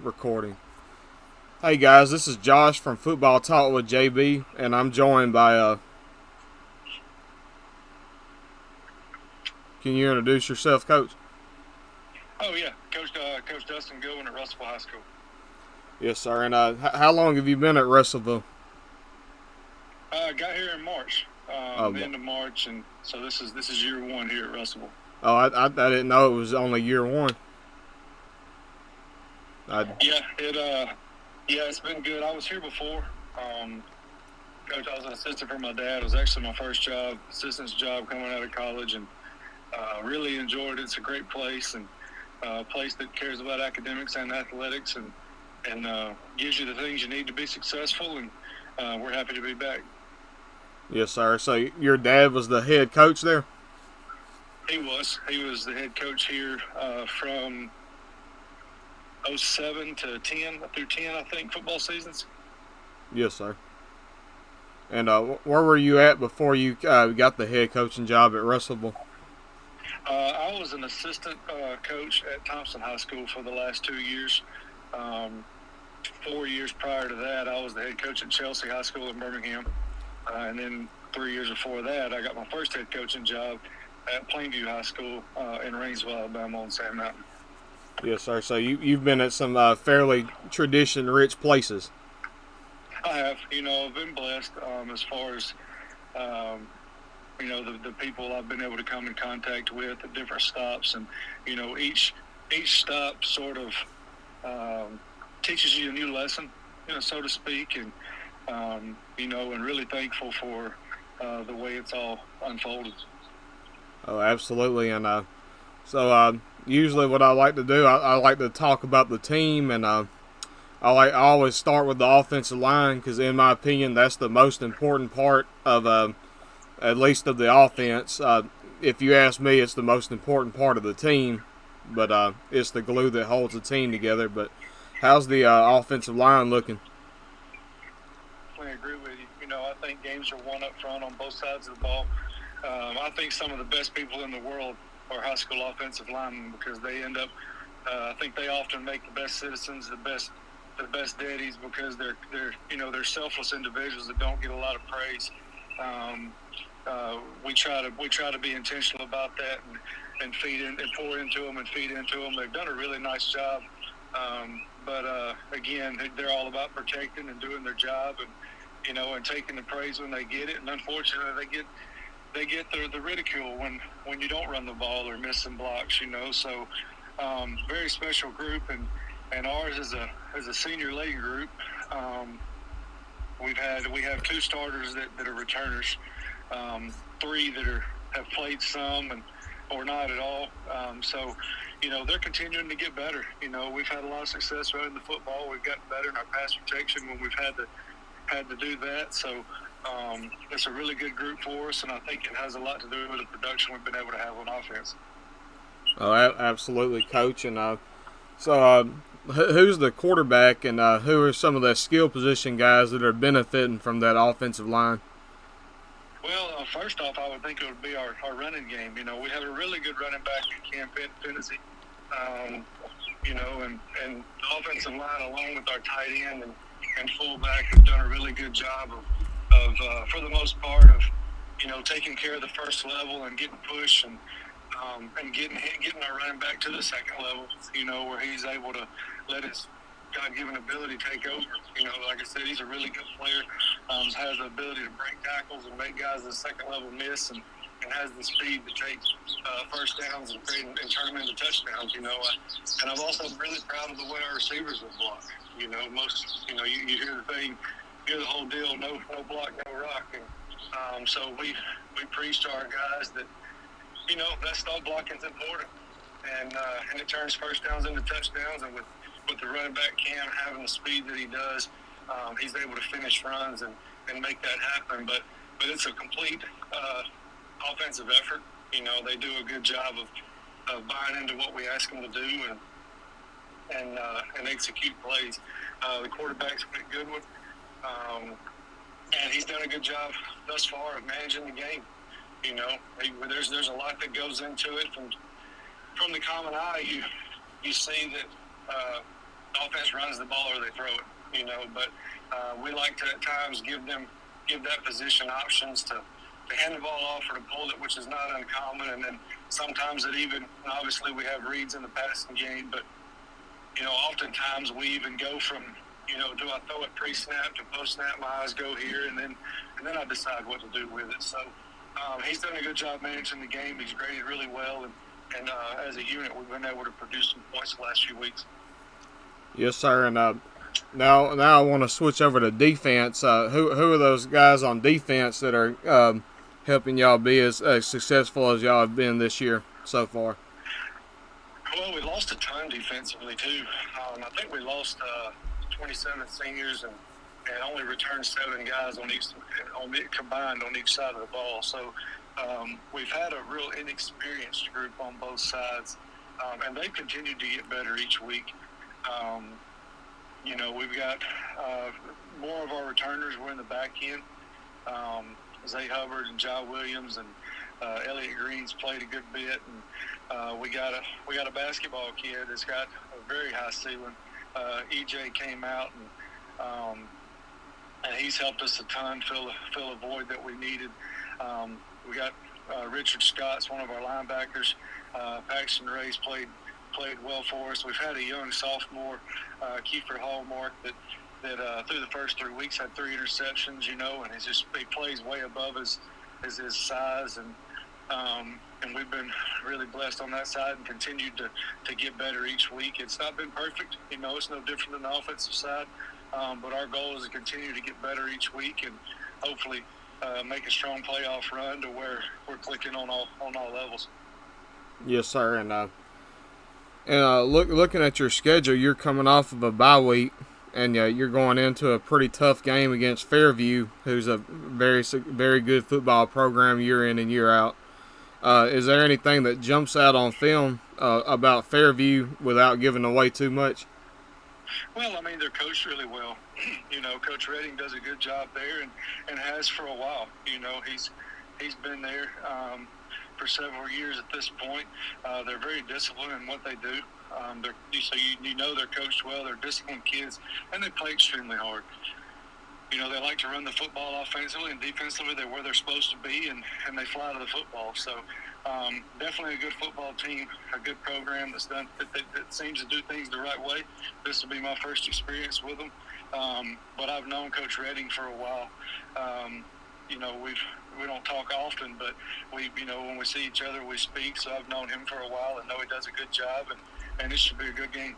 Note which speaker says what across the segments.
Speaker 1: recording. Hey guys, this is Josh from Football Talk with JB, and I'm joined by can you introduce yourself, Coach?
Speaker 2: Oh yeah, Coach Dustin Goodwin at Russellville High School.
Speaker 1: Yes, sir. And how long have you been at Russellville?
Speaker 2: Got here in March,
Speaker 1: Oh,
Speaker 2: the end of March, and so this is year one here at Russellville.
Speaker 1: I didn't know it was only year one.
Speaker 2: It's been good. I was here before. Coach, I was an assistant for my dad. It was actually my first job, assistant's job coming out of college, and really enjoyed it. It's a great place, and a place that cares about academics and athletics, and gives you the things you need to be successful. And we're happy to be back.
Speaker 1: Yes, sir. So your dad was the head coach there?
Speaker 2: He was the head coach here from 07 to 10 through 10, I think, football seasons.
Speaker 1: Yes, sir. And where were you at before you got the head coaching job at Russellville?
Speaker 2: I was an assistant coach at Thompson High School for the last 2 years. 4 years prior to that, I was the head coach at Chelsea High School in Birmingham. And then 3 years before that, I got my first head coaching job at Plainview High School in Rainsville, Alabama on Sand Mountain.
Speaker 1: Yes, sir. So you've been at some fairly tradition-rich places.
Speaker 2: I have. I've been blessed as far as, the people I've been able to come in contact with at different stops. And, each stop sort of teaches you a new lesson, so to speak. And, and really thankful for the way it's all unfolded.
Speaker 1: Oh, absolutely. And so usually what I like to do, I like to talk about the team, and I always start with the offensive line because, in my opinion, that's the most important part of at least of the offense. If you ask me, it's the most important part of the team, but it's the glue that holds the team together. But how's the offensive line looking?
Speaker 2: I agree with you. I think games are won up front on both sides of the ball. I think some of the best people in the world are high school offensive linemen because they end up. I think they often make the best citizens, the best daddies because they're selfless individuals that don't get a lot of praise. We try to be intentional about that and feed in and pour into them and feed into them. They've done a really nice job, but again, they're all about protecting and doing their job and and taking the praise when they get it. And unfortunately, they get the ridicule when you don't run the ball or miss some blocks. So very special group and ours is a senior league group. We have 2 starters that are returners, 3 that have played some or not at all. So they're continuing to get better. We've had a lot of success running the football. We've gotten better in our pass protection when we've had to do that. So it's a really good group for us, and I think it has a lot to do with the production we've been able to have on offense.
Speaker 1: Oh, absolutely, Coach. And so who's the quarterback, and who are some of the skill position guys that are benefiting from that offensive line?
Speaker 2: Well, first off, I would think it would be our running game. We have a really good running back in Cam Finney. And the offensive line, along with our tight end and fullback, have done a really good job of for the most part, of taking care of the first level and getting push and getting our running back to the second level. Where he's able to let his God-given ability take over. Like I said, he's a really good player. Has the ability to break tackles and make guys at the second level miss, and has the speed to take first downs and turn them into touchdowns. And I'm also really proud of the way our receivers have blocked. You hear the thing, you hear the whole deal, no block, no rock. And so we preach to our guys that, that stop blocking is important. And it turns first downs into touchdowns. And with the running back Cam having the speed that he does, he's able to finish runs and make that happen. But it's a complete offensive effort. They do a good job of buying into what we ask them to do and execute plays. The quarterback's Goodwin, and he's done a good job thus far of managing the game. There's a lot that goes into it. From the common eye, you see that offense runs the ball or they throw it, you know. But we like to at times give that position options to hand the ball off or to pull it, which is not uncommon. And then sometimes obviously we have reads in the passing game, but, you know, oftentimes we even go from, you know, do I throw it pre-snap to post-snap? My eyes go here, and then I decide what to do with it. So he's done a good job managing the game. He's graded really well, and as a unit, we've been able to produce some points the last few weeks.
Speaker 1: Yes, sir. And now I want to switch over to defense. Who are those guys on defense that are helping y'all be as successful as y'all have been this year so far?
Speaker 2: Well, we lost a ton defensively too. I think we lost 27 seniors and only returned 7 guys combined on each side of the ball. So we've had a real inexperienced group on both sides, and they've continued to get better each week. You know, we've got more of our returners were in the back end. Zay Hubbard and Jai Williams and Elliot Green's played a good bit, and we got a basketball kid that's got a very high ceiling. EJ came out and he's helped us a ton fill a void that we needed. We got Richard Scott's one of our linebackers. Paxton Ray's played well for us. We've had a young sophomore, Kiefer Hallmark, that through the first 3 weeks had 3 interceptions, you know, and he plays way above his size, and we've been really blessed on that side and continued to get better each week. It's not been perfect, you know, it's no different than the offensive side, but our goal is to continue to get better each week and hopefully make a strong playoff run to where we're clicking on all levels.
Speaker 1: Yes, sir. And looking at your schedule, you're coming off of a bye week, and you're going into a pretty tough game against Fairview, who's a very, very good football program year in and year out. Is there anything that jumps out on film about Fairview without giving away too much?
Speaker 2: Well, I mean, they're coached really well. You know, Coach Redding does a good job there and has for a while. You know, he's been there for several years at this point. They're very disciplined in what they do. You know they're coached well. They're disciplined kids, and they play extremely hard. You know, they like to run the football offensively and defensively. They're where they're supposed to be, and they fly to the football. So definitely a good football team, a good program that seems to do things the right way. This will be my first experience with them, but I've known Coach Redding for a while. You know, we don't talk often, but when we see each other, we speak. So I've known him for a while and know he does a good job, and it should be a good game.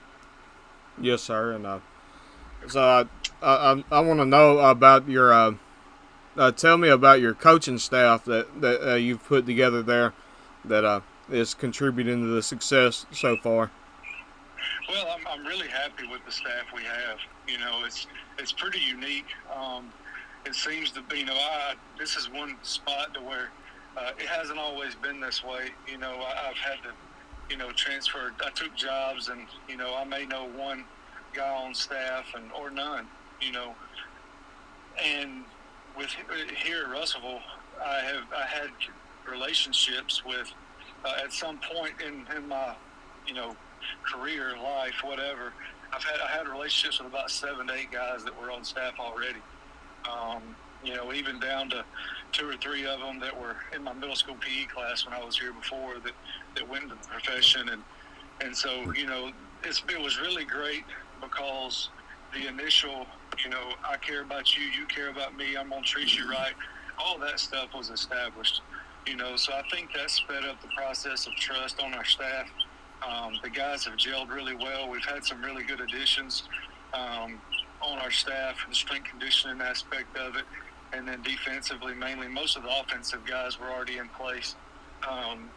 Speaker 1: Yes, sir. And so I want to know about your. Tell me about your coaching staff that you've put together there, that is contributing to the success so far.
Speaker 2: Well, I'm really happy with the staff we have. You know, it's pretty unique. It seems to be, you know, this is one spot to where it hasn't always been this way. You know, I've had to, you know, transfer. I took jobs, and you know, I may know one guy on staff or none. You know, and with here at Russellville, I had relationships with at some point in my, you know, career, life, whatever. I had relationships with about 7 to 8 guys that were on staff already. You know, even down to 2 or 3 of them that were in my middle school PE class when I was here before that went into the profession, and so, you know, it was really great because the initial, you know, I care about you, you care about me, I'm gonna treat you right, all that stuff was established. You know, so I think that sped up the process of trust on our staff. The guys have gelled really well. We've had some really good additions on our staff, the strength conditioning aspect of it, and then defensively, mainly most of the offensive guys were already in place. And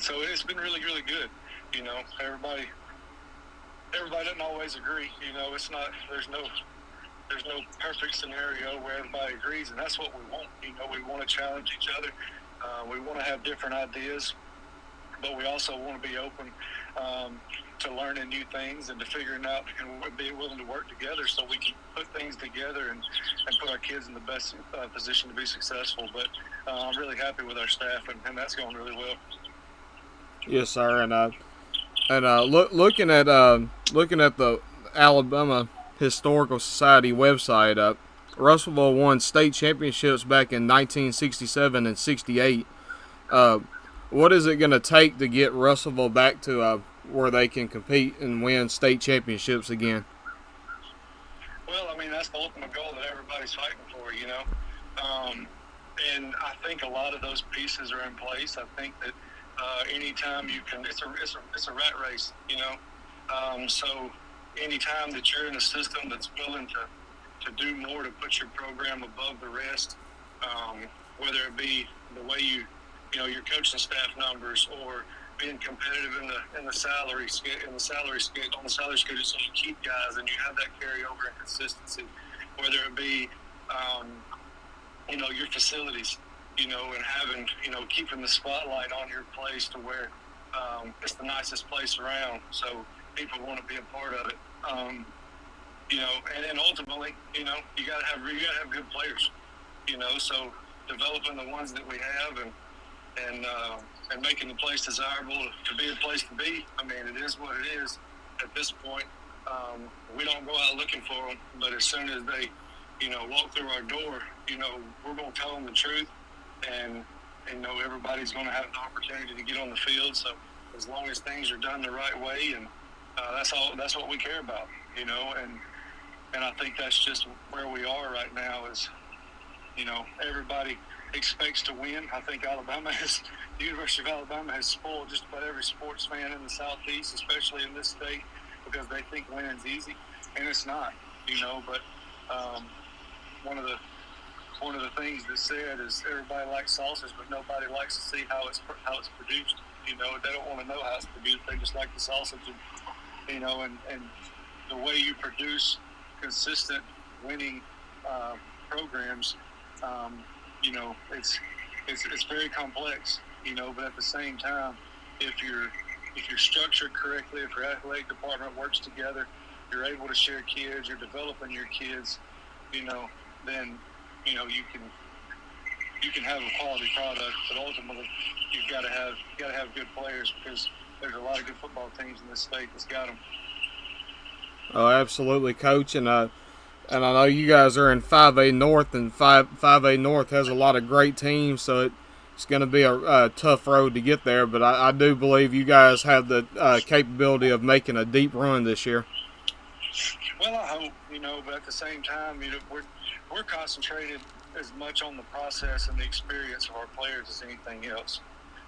Speaker 2: so it's been really, really good. You know, everybody doesn't always agree. You know, there's no perfect scenario where everybody agrees, and that's what we want. You know, we want to challenge each other. We want to have different ideas, but we also want to be open to learning new things and to figuring out and be willing to work together so we can put things together and put our kids in the best position to be successful. But I'm really happy with our staff, and that's going really well.
Speaker 1: Yes, sir. And And looking at the Alabama Historical Society website, Russellville won state championships back in 1967 and 68. What is it going to take to get Russellville back to where they can compete and win state championships again?
Speaker 2: Well, I mean, that's the ultimate goal that everybody's fighting for, you know. And I think a lot of those pieces are in place. I think that anytime you can, it's a rat race, you know. So anytime that you're in a system that's willing to do more to put your program above the rest, whether it be the way you know, your coaching staff numbers, or being competitive in the salary on the salary schedule, so you keep guys and you have that carryover and consistency. Whether it be, you know, your facilities, you know, and having, you know, keeping the spotlight on your place to where it's the nicest place around, so people want to be a part of it. You know, and ultimately, you know, you gotta have good players, you know. So developing the ones that we have and making the place desirable to be a place to be. I mean, it is what it is at this point. We don't go out looking for them, but as soon as they, you know, walk through our door, you know, we're going to tell them the truth, and you know, everybody's going to have the opportunity to get on the field. So as long as things are done the right way, and that's what we care about, you know, and I think that's just where we are right now is, you know, everybody expects to win. I think the University of Alabama has spoiled just about every sports fan in the Southeast, especially in this state, because they think winning's easy, and it's not, you know. But one of the things that's said is everybody likes sausage, but nobody likes to see how it's produced. You know, they don't want to know how it's produced. They just like the sausage, and, you know, and the way you produce consistent winning programs. You know, it's very complex, you know, but at the same time, if you're structured correctly, if your athletic department works together, you're able to share kids, you're developing your kids, you know, then, you know, you can have a quality product, but ultimately you've got to have good players, because there's a lot of good football teams in this state that's got them.
Speaker 1: Oh, absolutely, Coach, and I know you guys are in 5A North, and 5A North has a lot of great teams, so it's going to be a tough road to get there. But I do believe you guys have the capability of making a deep run this year.
Speaker 2: Well, I hope, you know, but at the same time, you know, we're concentrated as much on the process and the experience of our players as anything else.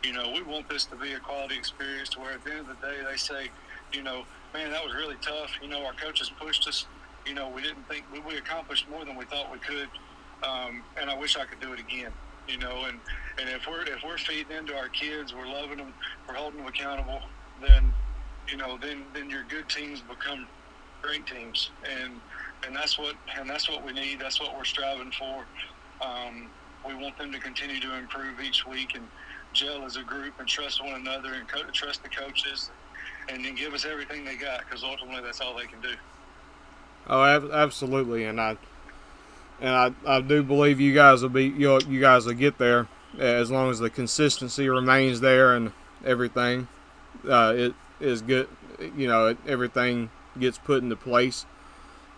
Speaker 2: You know, we want this to be a quality experience to where at the end of the day they say, you know, man, that was really tough. You know, our coaches pushed us. You know, we didn't think we accomplished more than we thought we could, and I wish I could do it again. You know, and if we're feeding into our kids, we're loving them, we're holding them accountable, then, you know, then your good teams become great teams, and that's what we need. That's what we're striving for. We want them to continue to improve each week and gel as a group and trust one another and trust the coaches, and then give us everything they got, because ultimately that's all they can do.
Speaker 1: Oh, absolutely, and I do believe you guys will get there as long as the consistency remains there and everything. It is good, you know. Everything gets put into place.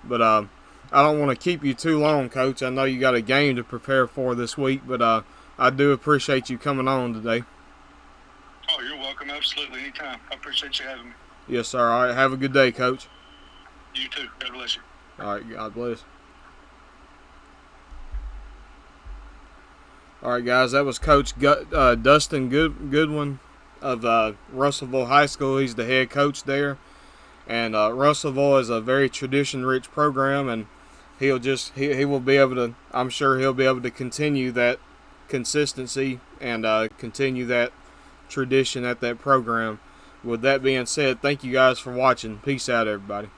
Speaker 1: But I don't want to keep you too long, Coach. I know you got a game to prepare for this week, but I do appreciate you coming on today.
Speaker 2: Oh, you're welcome. Absolutely, anytime. I appreciate you having me.
Speaker 1: Yes, sir. All right, have a good day, Coach.
Speaker 2: You too. God bless you.
Speaker 1: All right, God bless. All right, guys, that was Coach Dustin Goodwin of Russellville High School. He's the head coach there, and Russellville is a very tradition-rich program, and he will be able to. I'm sure he'll be able to continue that consistency and continue that tradition at that program. With that being said, thank you guys for watching. Peace out, everybody.